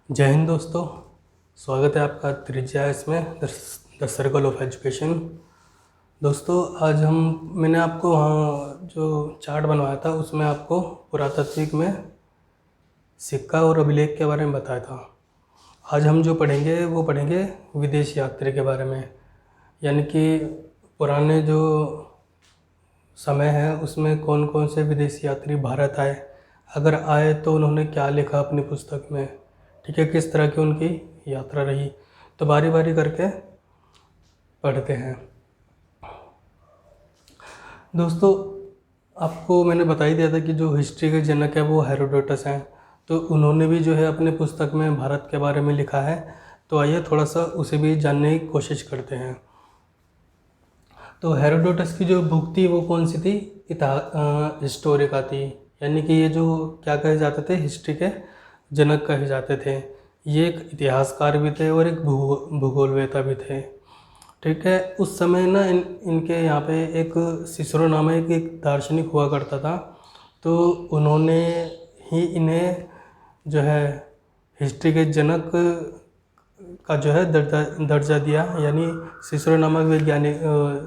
जय हिंद दोस्तों। स्वागत है आपका त्रिज्या इसमें द सर्कल ऑफ एजुकेशन। दोस्तों आज मैंने आपको वहाँ जो चार्ट बनवाया था उसमें आपको पुरातात्विक में सिक्का और अभिलेख के बारे में बताया था। आज हम जो पढ़ेंगे वो पढ़ेंगे विदेश यात्रा के बारे में, यानी कि पुराने जो समय है उसमें कौन कौन से विदेशी यात्री भारत आए, अगर आए तो उन्होंने क्या लिखा अपनी पुस्तक में, ठीक है, किस तरह की उनकी यात्रा रही। तो बारी बारी करके पढ़ते हैं। दोस्तों आपको मैंने बता ही दिया था कि जो हिस्ट्री के जनक है वो हेरोडोटस हैं, तो उन्होंने भी जो है अपने पुस्तक में भारत के बारे में लिखा है। तो आइए थोड़ा सा उसे भी जानने की कोशिश करते हैं। तो हेरोडोटस की जो बुक थी वो कौन सी थी? हिस्टोरिका थी, यानी कि ये जो क्या कहे जाते थे, हिस्ट्री के जनक कहे जाते थे। ये एक इतिहासकार भी थे और एक भूगोलवेता भी थे, ठीक है। उस समय ना इनके यहाँ पे एक सिसरो नामक एक दार्शनिक हुआ करता था, तो उन्होंने ही इन्हें जो है हिस्ट्री के जनक का जो है दर्जा दिया, यानी सिसरो नामक वैज्ञानिक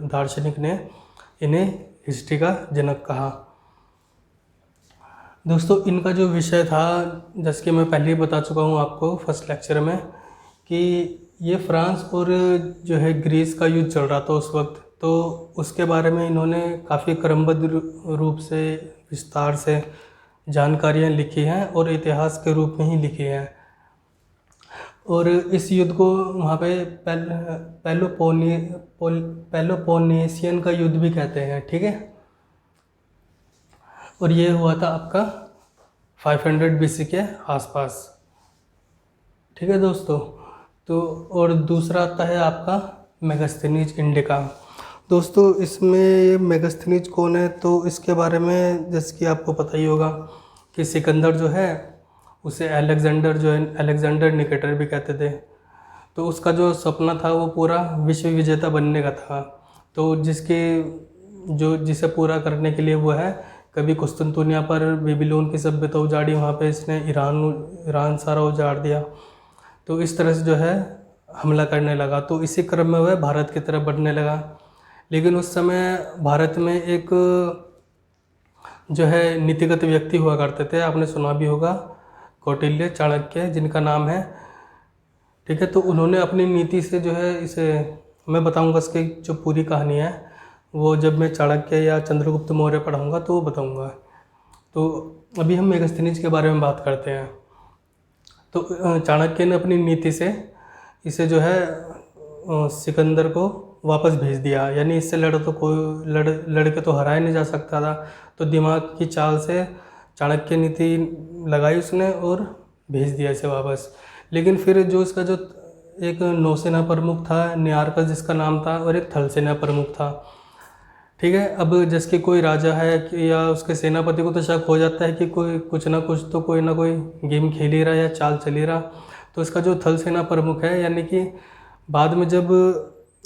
दार्शनिक ने इन्हें हिस्ट्री का जनक कहा। दोस्तों इनका जो विषय था, जैसे कि मैं पहले ही बता चुका हूँ आपको फर्स्ट लेक्चर में, कि ये फ्रांस और जो है ग्रीस का युद्ध चल रहा था उस वक्त, तो उसके बारे में इन्होंने काफ़ी क्रमबद्ध रूप से विस्तार से जानकारियाँ लिखी हैं और इतिहास के रूप में ही लिखी हैं। और इस युद्ध को वहाँ पे पेलोपोनेशियन का युद्ध भी कहते हैं, ठीक है। और ये हुआ था आपका 500 BC के आसपास, ठीक है दोस्तों। तो और दूसरा आता है आपका मेगास्थनीज इंडिका। दोस्तों इसमें ये मेगास्थनीज कौन है? तो इसके बारे में जैसे कि आपको पता ही होगा कि सिकंदर जो है उसे अलेक्जेंडर निकेटर भी कहते थे। तो उसका जो सपना था वो पूरा विश्व विजेता बनने का था, तो जिसे पूरा करने के लिए वो है कभी कुस्तुनतुनिया पर बेबीलोन की सभ्यता उजाड़ी, वहाँ पे इसने ईरान सारा उजाड़ दिया। तो इस तरह से जो है हमला करने लगा, तो इसी क्रम में वह भारत की तरफ बढ़ने लगा। लेकिन उस समय भारत में एक जो है नीतिगत व्यक्ति हुआ करते थे, आपने सुना भी होगा, कौटिल्य चाणक्य जिनका नाम है, ठीक है। तो उन्होंने अपनी नीति से जो है इसे, मैं बताऊंगा इसकी जो पूरी कहानी है वो जब मैं चाणक्य या चंद्रगुप्त मौर्य पढ़ाऊंगा तो बताऊंगा। तो अभी हम मेगास्थनीज के बारे में बात करते हैं। तो चाणक्य ने अपनी नीति से इसे जो है सिकंदर को वापस भेज दिया, यानी इससे लड़ के तो हराया नहीं जा सकता था। तो दिमाग की चाल से चाणक्य नीति लगाई उसने और भेज दिया इसे वापस। लेकिन फिर जो इसका जो एक नौसेना प्रमुख था नियारकस जिसका नाम था, और एक थल सेना प्रमुख था, ठीक है। अब जैसे कोई राजा है या उसके सेनापति को तो शक हो जाता है कि कोई कुछ ना कुछ तो कोई ना कोई गेम खेल ही रहा या चाल चल ही रहा। तो इसका जो थल सेना प्रमुख है, यानी कि बाद में जब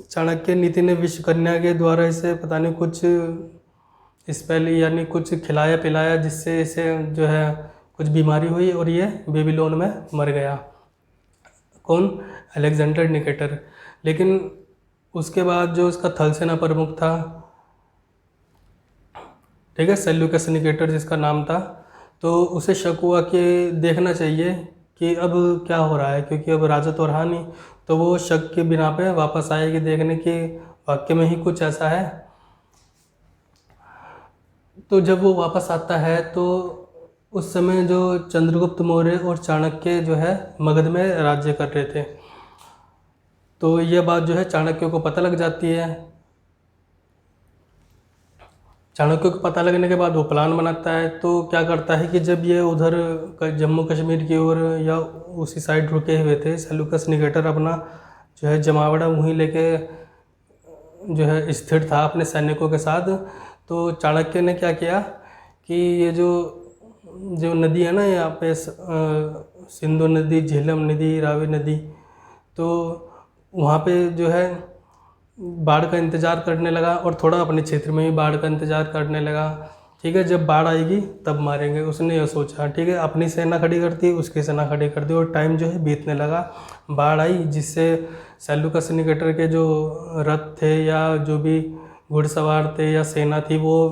चाणक्य नीति ने विश्वकन्या के द्वारा इसे पता नहीं कुछ स्पेल यानी कुछ खिलाया पिलाया, जिससे इसे जो है कुछ बीमारी हुई और ये बेबीलोन में मर गया। कौन? Alexander Nicator. लेकिन उसके बाद जो उसका थल सेना प्रमुख था, ठीक है, सेल्यूकस निकेटर जिसका नाम था, तो उसे शक हुआ कि देखना चाहिए कि अब क्या हो रहा है, क्योंकि अब राजा तो रहा नहीं। तो वो शक के बिना पे वापस आए कि देखने कि वाक्य में ही कुछ ऐसा है। तो जब वो वापस आता है तो उस समय जो चंद्रगुप्त मौर्य और चाणक्य जो है मगध में राज्य कर रहे थे। तो ये बात जो है चाणक्य को पता लग जाती है। चाणक्य को पता लगने के बाद वो प्लान बनाता है। तो क्या करता है कि जब ये उधर जम्मू कश्मीर की ओर या उसी साइड रुके हुए थे, सेल्यूकस निकेटर अपना जो है जमावड़ा वहीं लेके जो है स्थिर था अपने सैनिकों के साथ। तो चाणक्य ने क्या किया कि ये जो जो नदी है ना यहाँ पे, सिंधु नदी, झेलम नदी, रावी नदी, तो वहाँ पे जो है बाढ़ का इंतज़ार करने लगा और थोड़ा अपने क्षेत्र में भी बाढ़ का इंतज़ार करने लगा। ठीक है, जब बाढ़ आएगी तब मारेंगे। उसने यह सोचा, ठीक है, अपनी सेना खड़ी कर दी, उसकी सेना खड़ी कर दी, और टाइम जो है बीतने लगा। बाढ़ आई, जिससे सेल्यूकस निकेटर के जो रथ थे या जो भी घुड़सवार थे या सेना थी वो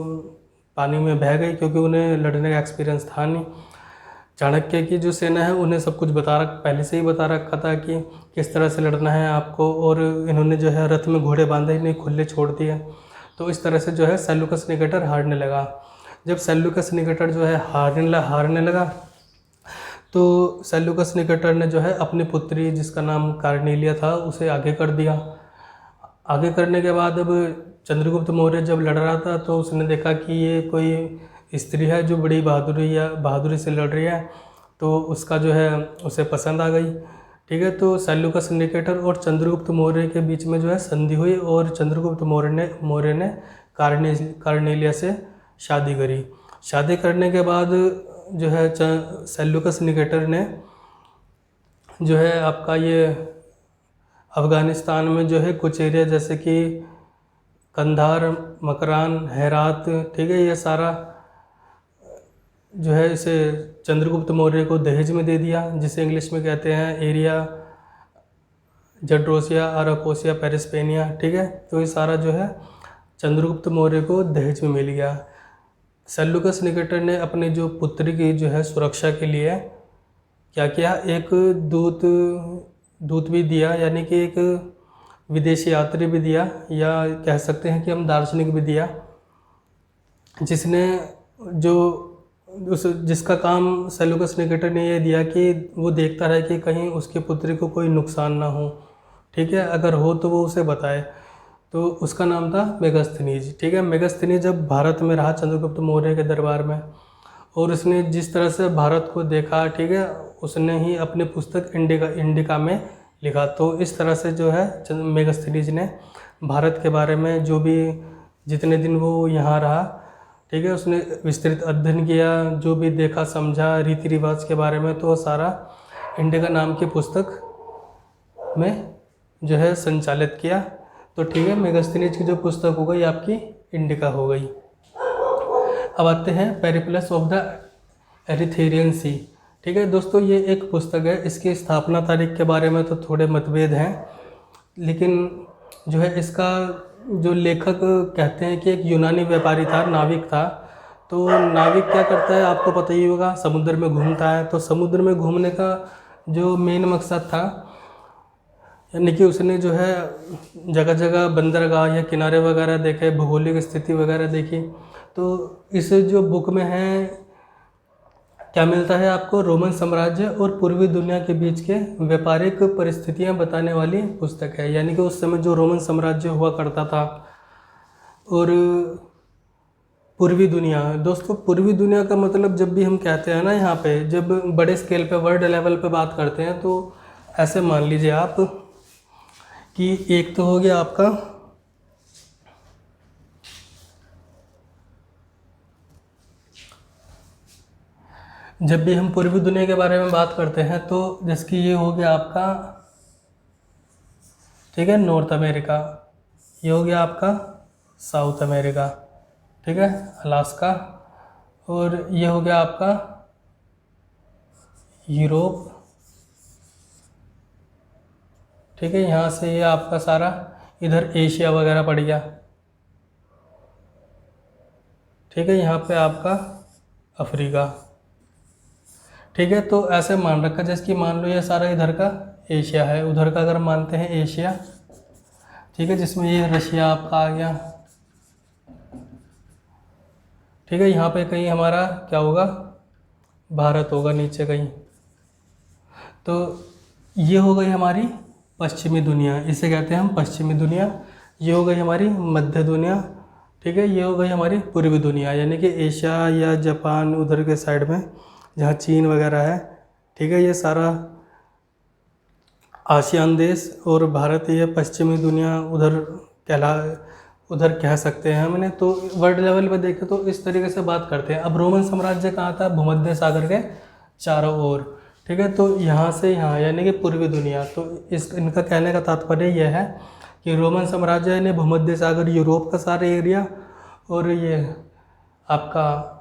पानी में बह गई, क्योंकि उन्हें लड़ने का एक्सपीरियंस था नहीं। चाणक्य की जो सेना है उन्हें सब कुछ पहले से ही बता रखा था कि किस तरह से लड़ना है आपको, और इन्होंने जो है रथ में घोड़े बांधे ही नहीं, खुले छोड़ दिए। तो इस तरह से जो है सेल्यूकस निकेटर हारने लगा। जब सेल्यूकस निकेटर जो है हारने लगा तो सेल्यूकस निकेटर ने जो है अपनी पुत्री, जिसका नाम कार्नेलिया था, उसे आगे कर दिया। आगे करने के बाद अब चंद्रगुप्त मौर्य जब लड़ रहा था तो उसने देखा कि ये कोई स्त्री है जो बड़ी बहादुरी से लड़ रही है, तो उसका जो है उसे पसंद आ गई। ठीक है, तो सेल्यूकस निकेटर और चंद्रगुप्त मौर्य के बीच में जो है संधि हुई, और चंद्रगुप्त मौर्य ने कार्नेलिया से शादी करी। शादी करने के बाद जो है सेल्यूकस निकेटर ने जो है आपका ये अफ़गानिस्तान में जो है कुछ एरिया जैसे कि कंधार, मकरान, हेरात, ठीक है, ये सारा जो है इसे चंद्रगुप्त मौर्य को दहेज में दे दिया, जिसे इंग्लिश में कहते हैं एरिया जड्रोसिया, अराकोसिया, पेरिस्पेनिया। ठीक है, तो ये सारा जो है चंद्रगुप्त मौर्य को दहेज में मिल गया। सेल्यूकस निकेटर ने अपनी जो पुत्री की जो है सुरक्षा के लिए क्या किया, एक दूत भी दिया, यानी कि एक विदेशी यात्री भी दिया, या कह सकते हैं कि हम दार्शनिक भी दिया, जिसने जिसका काम सेल्यूकस निकेटर ने ये दिया कि वो देखता रहे कि कहीं उसकी पुत्री को कोई नुकसान ना हो। ठीक है, अगर हो तो वो उसे बताए। तो उसका नाम था मेगास्थनीज। ठीक है, मेगास्थनीज जब भारत में रहा चंद्रगुप्त मौर्य के दरबार में, और उसने जिस तरह से भारत को देखा, ठीक है, उसने ही अपनी पुस्तक इंडिका में लिखा। तो इस तरह से जो है मेगास्थनीज ने भारत के बारे में जो भी जितने दिन वो यहाँ रहा, ठीक है, उसने विस्तृत अध्ययन किया, जो भी देखा समझा रीति रिवाज के बारे में, तो सारा इंडिका नाम की पुस्तक में जो है संचालित किया। तो ठीक है, मेगास्थनीज की जो पुस्तक हो गई आपकी इंडिका हो गई। अब आते हैं पेरिप्लस ऑफ द एरिथ्रेरियन सी। ठीक है दोस्तों, ये एक पुस्तक है, इसकी स्थापना तारीख के बारे में तो थोड़े मतभेद हैं, लेकिन जो है इसका जो लेखक कहते हैं कि एक यूनानी व्यापारी था, नाविक था। तो नाविक क्या करता है आपको पता ही होगा, समुद्र में घूमता है। तो समुद्र में घूमने का जो मेन मकसद था, यानी कि उसने जो है जगह जगह बंदरगाह या किनारे वगैरह देखे, भौगोलिक स्थिति वगैरह देखी। तो इस जो बुक में है क्या मिलता है आपको, रोमन साम्राज्य और पूर्वी दुनिया के बीच के व्यापारिक परिस्थितियां बताने वाली पुस्तक है। यानी कि उस समय जो रोमन साम्राज्य हुआ करता था और पूर्वी दुनिया। दोस्तों, पूर्वी दुनिया का मतलब जब भी हम कहते हैं ना, यहाँ पे जब बड़े स्केल पे वर्ल्ड लेवल पे बात करते हैं, तो ऐसे मान लीजिए आप कि एक तो हो गया आपका जब भी हम पूर्वी दुनिया के बारे में बात करते हैं तो जिसकी ये हो गया आपका, ठीक है, नॉर्थ अमेरिका, ये हो गया आपका साउथ अमेरिका, ठीक है, अलास्का, और ये हो गया आपका यूरोप, ठीक है, यहाँ से ये आपका सारा इधर एशिया वगैरह पड़ गया, ठीक है, यहाँ पे आपका अफ्रीका, ठीक है। तो ऐसे मान रखा जैसे कि मान लो ये सारा इधर का एशिया है, उधर का अगर मानते हैं एशिया, ठीक है, जिसमें ये रशिया आपका आ गया, ठीक है, यहाँ पे कहीं हमारा क्या होगा, भारत होगा नीचे कहीं। तो ये हो गई हमारी पश्चिमी दुनिया, इसे कहते हैं हम पश्चिमी दुनिया। ये हो गई हमारी मध्य दुनिया, ठीक है, ये हो गई हमारी पूर्वी दुनिया, यानी कि एशिया या जापान उधर के साइड में जहाँ चीन वगैरह है, ठीक है, ये सारा आसियान देश, और भारत ये पश्चिमी दुनिया उधर कह सकते हैं हमने। तो वर्ल्ड लेवल पे देखें तो इस तरीके से बात करते हैं। अब रोमन साम्राज्य कहाँ था, भूमध्य सागर के चारों ओर, ठीक है, तो यहाँ से यहाँ यानी कि पूर्वी दुनिया। तो इनका कहने का तात्पर्य यह है कि रोमन साम्राज्य यानी भूमध्य सागर, यूरोप का सारा एरिया, और ये आपका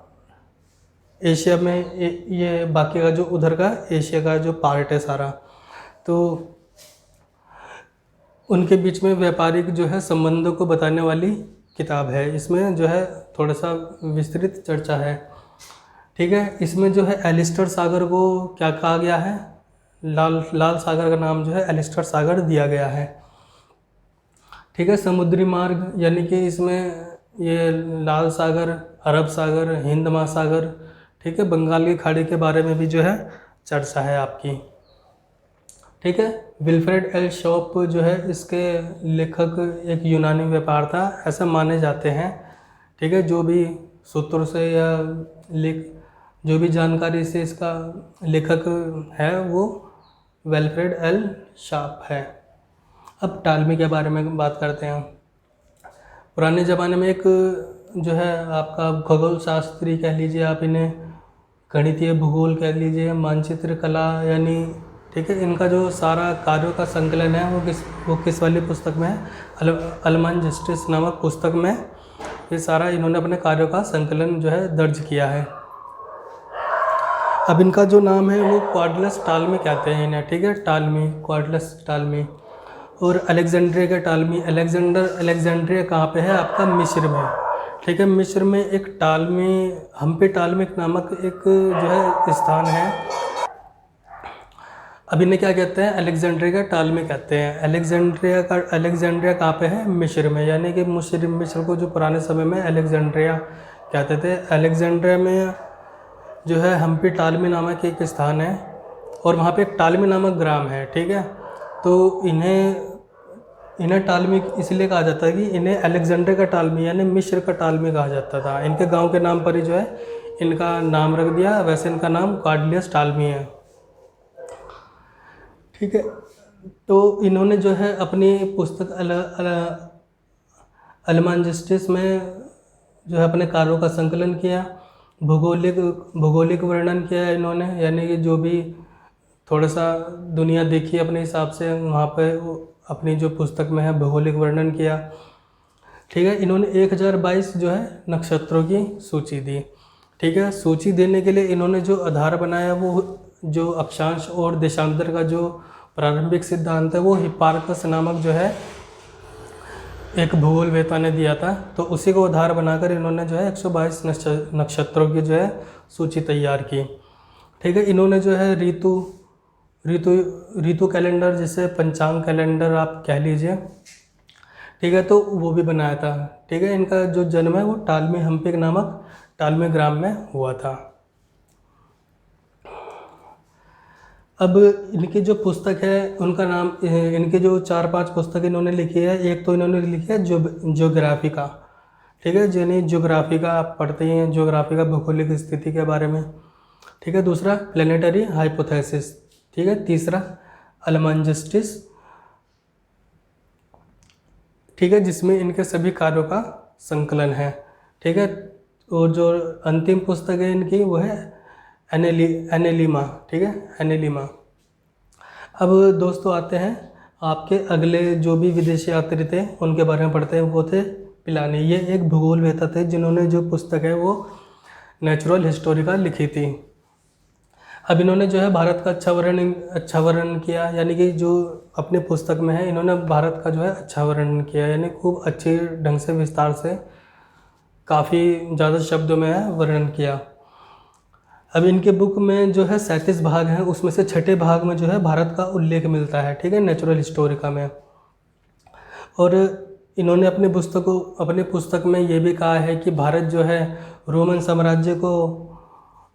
एशिया में ये बाकी का जो उधर का एशिया का जो पार्ट है सारा, तो उनके बीच में व्यापारिक जो है संबंधों को बताने वाली किताब है। इसमें जो है थोड़ा सा विस्तृत चर्चा है। ठीक है, इसमें जो है एलिस्टर सागर को क्या कहा गया है, लाल सागर का नाम जो है एलिस्टर सागर दिया गया है। ठीक है, समुद्री मार्ग यानी कि इसमें ये लाल सागर, अरब सागर, हिंद महासागर, ठीक है, बंगाल की खाड़ी के बारे में भी जो है चर्चा है आपकी। ठीक है, विल्फ्रेड एल शॉप जो है इसके लेखक एक यूनानी व्यापार था, ऐसा माने जाते हैं। ठीक है, जो भी सूत्रों से या जो भी जानकारी से इसका लेखक है वो विल्फ्रेड एल शॉप है। अब टालमी के बारे में बात करते हैं। पुराने ज़माने में एक जो है आपका खगोल शास्त्री कह लीजिए, आप इन्हें गणितीय भूगोल कह लीजिए, मानचित्र कला यानी, ठीक है, इनका जो सारा कार्यों का संकलन है वो किस वाली पुस्तक में है, अलमांजिस्टिस नामक पुस्तक में ये सारा इन्होंने अपने कार्यों का संकलन जो है दर्ज किया है। अब इनका जो नाम है वो क्वाड्रस टालमी कहते हैं इन्हें। ठीक है, टालमी, क्वाड्रस टालमी। और अलेक्जेंड्रिया का टालमी, अलेक्जेंड्रिया कहाँ पे है, आपका मिस्र में। ठीक है, मिस्र में एक टालमी, हम्पी टालमिक नामक एक जो है स्थान है। अब इन्हें क्या कहते हैं, अलेक्जेंड्रिया का टालमी कहते हैं। अलेक्जेंड्रिया कहाँ पे है, मिस्र में, यानी कि मिस्र को जो पुराने समय में अलेक्जेंड्रिया कहते थे। अलेक्जेंड्रिया में जो है हम्पी टालमी नामक एक स्थान है और वहाँ पे एक टालमी नामक ग्राम है। ठीक है, तो इन्हें टालमी इसलिए कहा जाता है कि इन्हें अलेक्जेंड्रिया का टालमी यानी मिस्र का टालमी कहा जाता था। इनके गांव के नाम पर ही जो है इनका नाम रख दिया, वैसे इनका नाम क्वाड्लियस टालमी है। ठीक है, तो इन्होंने जो है अपनी पुस्तक अलमांजिस्टिस में जो है अपने कार्यों का संकलन किया, भौगोलिक वर्णन किया इन्होंने, यानी कि जो भी थोड़ा सा दुनिया देखी अपने हिसाब से वहाँ पे अपनी जो पुस्तक में है भौगोलिक वर्णन किया। ठीक है, इन्होंने 1022 जो है नक्षत्रों की सूची दी। ठीक है, सूची देने के लिए इन्होंने जो आधार बनाया वो जो अक्षांश और देशांतर का जो प्रारंभिक सिद्धांत है वो हिप्पारकस नामक जो है एक भूगोलवेत्ता ने दिया था, तो उसी को आधार बनाकर इन्होंने जो है 122 नक्षत्रों की जो है सूची तैयार की। ठीक है, इन्होंने जो है ऋतु कैलेंडर, जिसे पंचांग कैलेंडर आप कह लीजिए, ठीक है, तो वो भी बनाया था। ठीक है, इनका जो जन्म है वो टालमी हम्पी नामक टालमी ग्राम में हुआ था। अब इनकी जो पुस्तक है उनका नाम, इनकी जो 4-5 पुस्तक इन्होंने लिखी है, एक तो इन्होंने लिखी है ज्योग्राफिका। ठीक है, यानी ज्योग्राफिका आप पढ़ते हैं, ज्योग्राफिका भौगोलिक स्थिति के बारे में। ठीक है, दूसरा प्लेनेटरी हाइपोथेसिस। ठीक है, तीसरा अलमांजिस्टिस। ठीक है, जिसमें इनके सभी कार्यों का संकलन है। ठीक है, और जो अंतिम पुस्तक है इनकी वो है एनेलिमा। ठीक है, एनेलिमा। अब दोस्तों आते हैं आपके अगले जो भी विदेशी यात्री थे उनके बारे में पढ़ते हैं। वो थे पिलानी। ये एक भूगोलवेत्ता थे जिन्होंने जो पुस्तक है वो नेचुरल हिस्टोरिका लिखी थी। अब इन्होंने जो है भारत का अच्छा वर्णन किया, यानी कि जो अपने पुस्तक में है इन्होंने भारत का जो है अच्छा वर्णन किया, यानी खूब अच्छे ढंग से विस्तार से काफ़ी ज़्यादा शब्दों में है वर्णन किया। अब इनके बुक में जो है 37 भाग हैं, उसमें से छठे भाग में जो है भारत का उल्लेख मिलता है। ठीक है, नेचुरल हिस्टोरिका में। और इन्होंने अपने पुस्तक में ये भी कहा है कि भारत जो है रोमन साम्राज्य को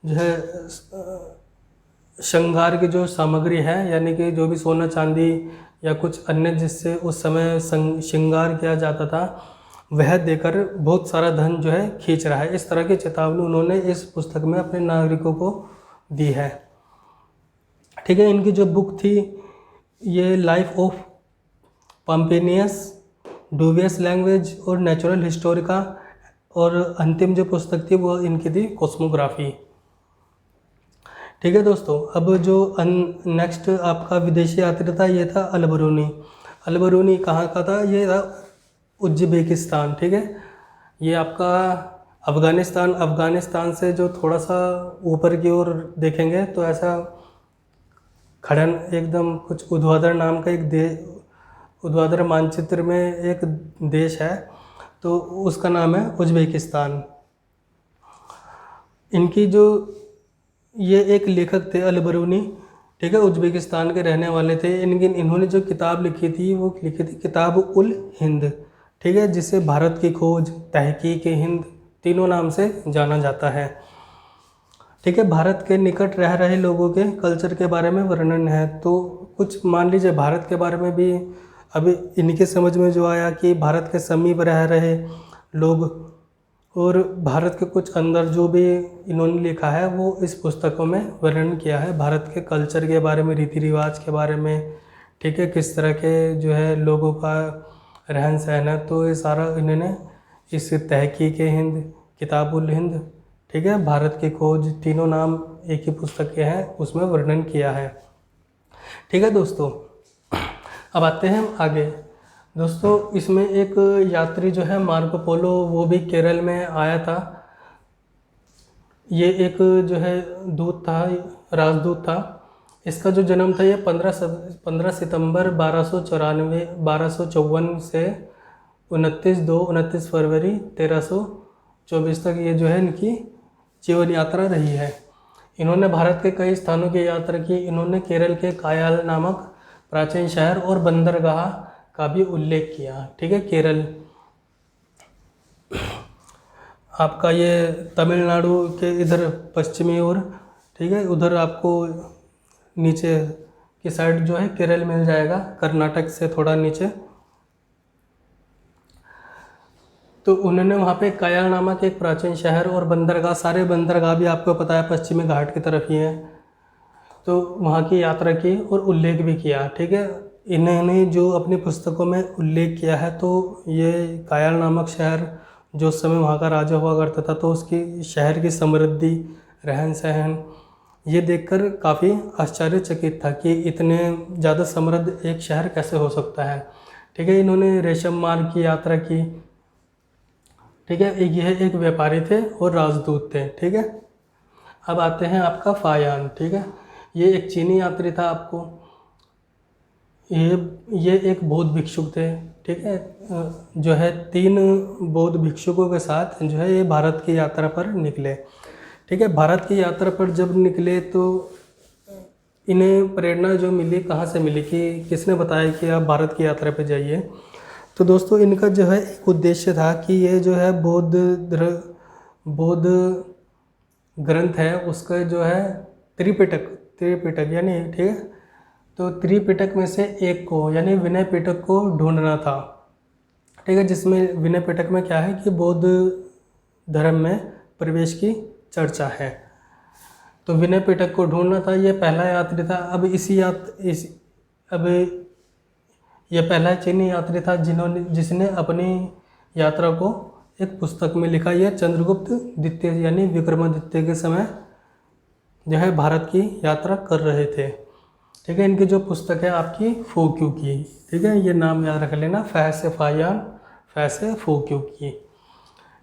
जो है श्रृंगार की जो सामग्री है, यानी कि जो भी सोना चांदी या कुछ अन्य जिससे उस समय श्रृंगार किया जाता था, वह देकर बहुत सारा धन जो है खींच रहा है। इस तरह की चेतावनी उन्होंने इस पुस्तक में अपने नागरिकों को दी है। ठीक है, इनकी जो बुक थी ये लाइफ ऑफ पॉम्पेनियस, डूवियस लैंग्वेज और नेचुरल हिस्टोरिका, और अंतिम जो पुस्तक थी वो इनकी थी कॉस्मोग्राफी। ठीक है दोस्तों, अब जो नेक्स्ट आपका विदेशी यात्री था ये था अलबरूनी कहाँ का था, ये था उज्बेकिस्तान। ठीक है, ये आपका अफ़गानिस्तान से जो थोड़ा सा ऊपर की ओर देखेंगे तो ऐसा खड़न एकदम कुछ ऊर्ध्वाधर नाम का एक ऊर्ध्वाधर मानचित्र में एक देश है, तो उसका नाम है उज़्बेकिस्तान। इनकी जो ये एक लेखक थे अल बरूनी, ठीक है, उज़्बेकिस्तान के रहने वाले थे। इन्होंने जो किताब लिखी थी वो लिखी थी किताब उल हिंद, ठीक है, जिसे भारत की खोज, तहकीक हिंद तीनों नाम से जाना जाता है। ठीक है, भारत के निकट रह रहे लोगों के कल्चर के बारे में वर्णन है। तो कुछ मान लीजिए भारत के बारे में भी अभी इनके समझ में जो आया कि भारत के समीप रह रहे लोग और भारत के कुछ अंदर जो भी इन्होंने लिखा है वो इस पुस्तकों में वर्णन किया है, भारत के कल्चर के बारे में, रीति रिवाज के बारे में, ठीक है, किस तरह के जो है लोगों का रहन सहन है। तो ये सारा इन्होंने इस तहकीक हिंद, किताबुल हिंद, ठीक है, भारत की खोज तीनों नाम एक ही पुस्तक के हैं उसमें वर्णन किया है। ठीक है दोस्तों, अब आते हैं आगे। दोस्तों इसमें एक यात्री जो है मार्को पोलो, वो भी केरल में आया था। ये एक जो है दूत था, राजदूत था। इसका जो जन्म था ये 15 सितंबर 1254 से 29 फरवरी 1324 तक ये जो है इनकी जीवन यात्रा रही है। इन्होंने भारत के कई स्थानों की यात्रा की। इन्होंने केरल के कायल नामक प्राचीन शहर और बंदरगाह का भी उल्लेख किया। ठीक है, केरल आपका ये तमिलनाडु के इधर पश्चिमी ओर, ठीक है, उधर आपको नीचे की साइड जो है केरल मिल जाएगा, कर्नाटक से थोड़ा नीचे। तो उन्होंने वहाँ पे कायल नामक एक प्राचीन शहर और बंदरगाह, सारे बंदरगाह भी आपको पता है पश्चिमी घाट की तरफ ही है, तो वहाँ की यात्रा की और उल्लेख भी किया। ठीक है, इन्होंने जो अपनी पुस्तकों में उल्लेख किया है, तो ये कायल नामक शहर जो उस समय वहाँ का राजा हुआ करता था, तो उसकी शहर की समृद्धि, रहन सहन, ये देखकर काफ़ी आश्चर्यचकित था कि इतने ज़्यादा समृद्ध एक शहर कैसे हो सकता है। ठीक है, इन्होंने रेशम मार्ग की यात्रा की। ठीक है, यह एक व्यापारी थे और राजदूत थे। ठीक है, अब आते हैं आपका फायान। ठीक है, ये एक चीनी यात्री था। आपको ये एक बौद्ध भिक्षुक थे। ठीक है, जो है 3 बौद्ध भिक्षुकों के साथ जो है ये भारत की यात्रा पर निकले। ठीक है, भारत की यात्रा पर जब निकले तो इन्हें प्रेरणा जो मिली कहाँ से मिली, कि किसने बताया कि आप भारत की यात्रा पर जाइए। तो दोस्तों इनका जो है एक उद्देश्य था कि ये जो है बौद्ध ग्रंथ है उसका जो है त्रिपिटक यानी, ठीक है, तो त्रिपिटक में से एक को यानी विनय पिटक को ढूंढना था। ठीक है, जिसमें विनय पिटक में क्या है कि बौद्ध धर्म में प्रवेश की चर्चा है, तो विनय पिटक को ढूंढना था। ये पहला यात्री था। अब ये पहला चीनी यात्री था जिसने अपनी यात्रा को एक पुस्तक में लिखा। यह चंद्रगुप्त द्वितीय यानी विक्रमादित्य के समय जो है भारत की यात्रा कर रहे थे। ठीक है, इनकी जो पुस्तक है आपकी फोक्यू की। ठीक है, ये नाम याद रख लेना, फै से फायान, फै से फोक्यू की।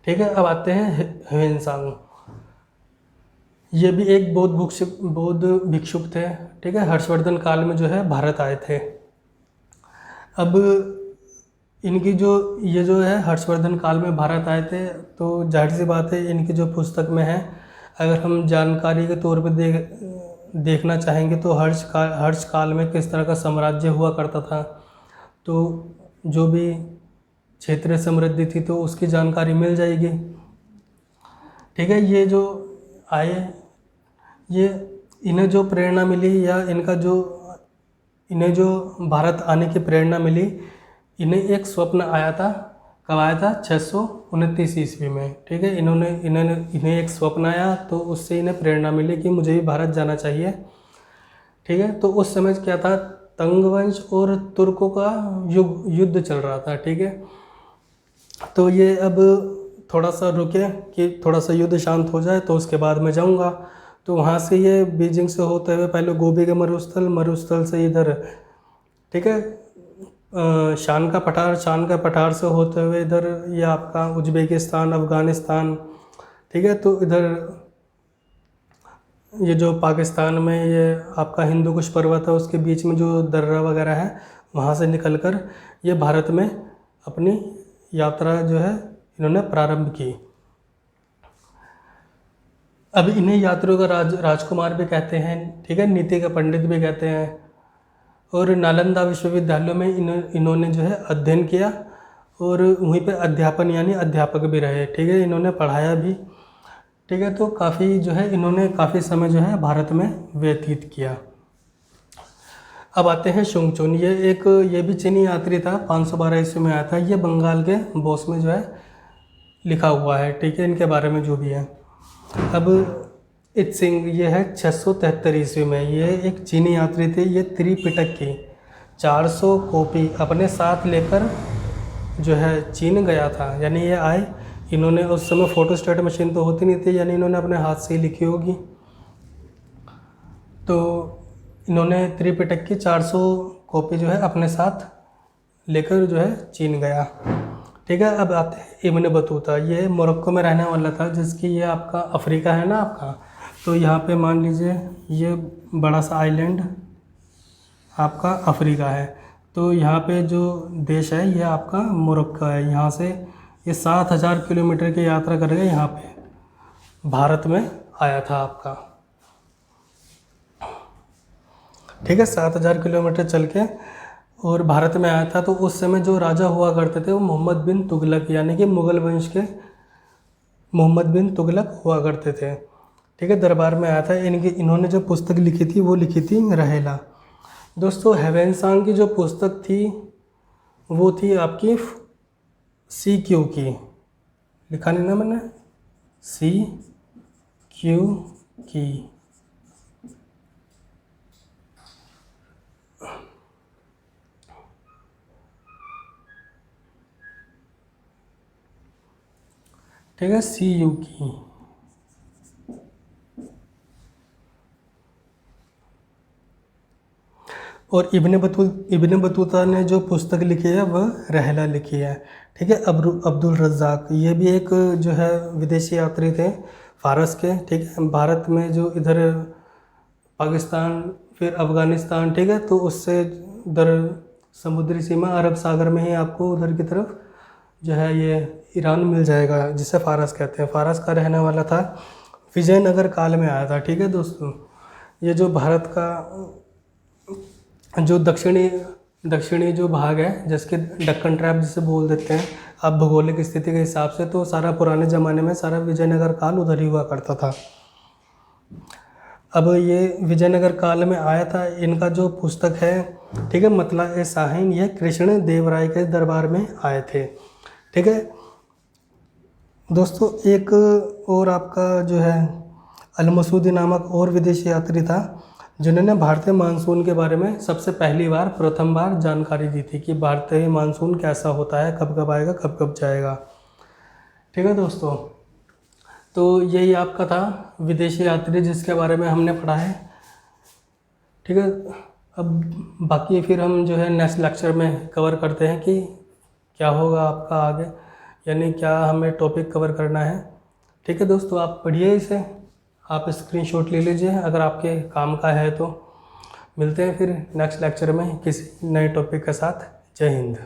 ठीक है, अब आते हैं ह्वेनसांग। ये भी एक बौद्ध भिक्षुक थे। ठीक है, हर्षवर्धन काल में जो है भारत आए थे। अब इनकी ये जो है हर्षवर्धन काल में भारत आए थे, तो जाहिर सी बात है इनकी जो पुस्तक में है, अगर हम जानकारी के तौर पे देखना चाहेंगे तो हर्ष काल में किस तरह का साम्राज्य हुआ करता था, तो जो भी क्षेत्रीय समृद्धि थी तो उसकी जानकारी मिल जाएगी। ठीक है, ये जो आए, ये इन्हें जो प्रेरणा मिली या इन्हें जो भारत आने की प्रेरणा मिली, इन्हें एक स्वप्न आया था। कब आया था? 629 ईस्वी में। ठीक है, इन्हें एक स्वप्न आया, तो उससे इन्हें प्रेरणा मिली कि मुझे भी भारत जाना चाहिए। ठीक है, तो उस समय क्या था, तंग वंश और तुर्कों का युद्ध चल रहा था। ठीक है, तो ये अब थोड़ा सा रुके कि थोड़ा सा युद्ध शांत हो जाए तो उसके बाद मैं जाऊंगा। तो वहाँ से ये बीजिंग से होते हुए पहले गोबी के मरुस्थल से इधर, ठीक है, शान का पठार से होते हुए इधर ये आपका उज़्बेकिस्तान, अफ़गानिस्तान, ठीक है। तो इधर ये जो पाकिस्तान में ये आपका हिंदू कुश पर्वत है, उसके बीच में जो दर्रा वगैरह है, वहाँ से निकलकर ये भारत में अपनी यात्रा जो है इन्होंने प्रारंभ की। अब इन्हें यात्रियों का राजकुमार भी कहते हैं, ठीक है, नीति के पंडित भी कहते हैं। और नालंदा विश्वविद्यालय में इन्होंने जो है अध्ययन किया और वहीं पे अध्यापन यानी अध्यापक भी रहे, ठीक है, इन्होंने पढ़ाया भी, ठीक है। तो काफ़ी जो है इन्होंने काफ़ी समय जो है भारत में व्यतीत किया। अब आते हैं शुंगचुन। ये भी चीनी यात्री था, 512 ईस्वी में आया था। ये बंगाल के बोस में जो है लिखा हुआ है, ठीक है, इनके बारे में जो भी है। अब इत्सिंग ये है 673 ईस्वी में, ये एक चीनी यात्री थे। ये त्रिपिटक की 400 कॉपी अपने साथ लेकर जो है चीन गया था। यानी ये आए, इन्होंने उस समय फोटोस्टेट मशीन तो होती नहीं थी, यानी इन्होंने अपने हाथ से ही लिखी होगी। तो इन्होंने त्रिपिटक की 400 कॉपी जो है अपने साथ लेकर जो है चीन गया, ठीक है। अब आते हैं इब्न बतूता। ये मोरक्को में रहने वाला था, जिसकी ये आपका अफ्रीका है ना आपका, तो यहाँ पे मान लीजिए ये बड़ा सा आइलैंड आपका अफ्रीका है। तो यहाँ पे जो देश है ये आपका मोरक्को है। यहाँ से ये 7000 किलोमीटर की यात्रा करके यहाँ पे भारत में आया था आपका, ठीक है, 7000 किलोमीटर चल के और भारत में आया था। तो उस समय जो राजा हुआ करते थे वो मोहम्मद बिन तुगलक, यानी कि मुग़ल वंश के मोहम्मद बिन तुगलक हुआ करते थे, ठीक है, दरबार में आया था। इन्होंने जो पुस्तक लिखी थी वो लिखी थी रहेला। दोस्तों ह्वेनसांग की जो पुस्तक थी वो थी आपकी CQ की, लिखा नहीं ना मैंने, CQ की, ठीक है, CU की। और इब्न बतूता ने जो पुस्तक लिखी है वह रहला लिखी है, ठीक है। अब्दुल रज़्ज़ाक़ ये भी एक जो है विदेशी यात्री थे फारस के, ठीक है। भारत में जो इधर पाकिस्तान फिर अफ़गानिस्तान, ठीक है, तो उससे उधर समुद्री सीमा अरब सागर में ही आपको उधर की तरफ जो है ये ईरान मिल जाएगा, जिसे फारस कहते हैं। फारस का रहने वाला था, विजयनगर काल में आया था, ठीक है दोस्तों। ये जो भारत का जो दक्षिणी जो भाग है, जिसके दक्कन ट्रैप जिसे बोल देते हैं आप भौगोलिक स्थिति के हिसाब से, तो सारा पुराने ज़माने में सारा विजयनगर काल उधर ही हुआ करता था। अब ये विजयनगर काल में आया था। इनका जो पुस्तक है, ठीक है, मतला-ए-शाहीन, ये कृष्ण देव राय के दरबार में आए थे, ठीक है दोस्तों। एक और आपका जो है अल-मसूदी नामक और विदेशी यात्री था, जिन्होंने भारतीय मानसून के बारे में सबसे प्रथम बार जानकारी दी थी कि भारतीय मानसून कैसा होता है, कब कब आएगा, कब कब जाएगा, ठीक है दोस्तों। तो यही आपका था विदेशी यात्री जिसके बारे में हमने पढ़ा है, ठीक है। अब बाकी फिर हम जो है नेक्स्ट लेक्चर में कवर करते हैं कि क्या होगा आपका आगे, यानी क्या हमें टॉपिक कवर करना है, ठीक है दोस्तों। आप पढ़िए इसे, आप स्क्रीनशॉट ले लीजिए अगर आपके काम का है तो। मिलते हैं फिर नेक्स्ट लेक्चर में किसी नए टॉपिक के साथ। जय हिंद।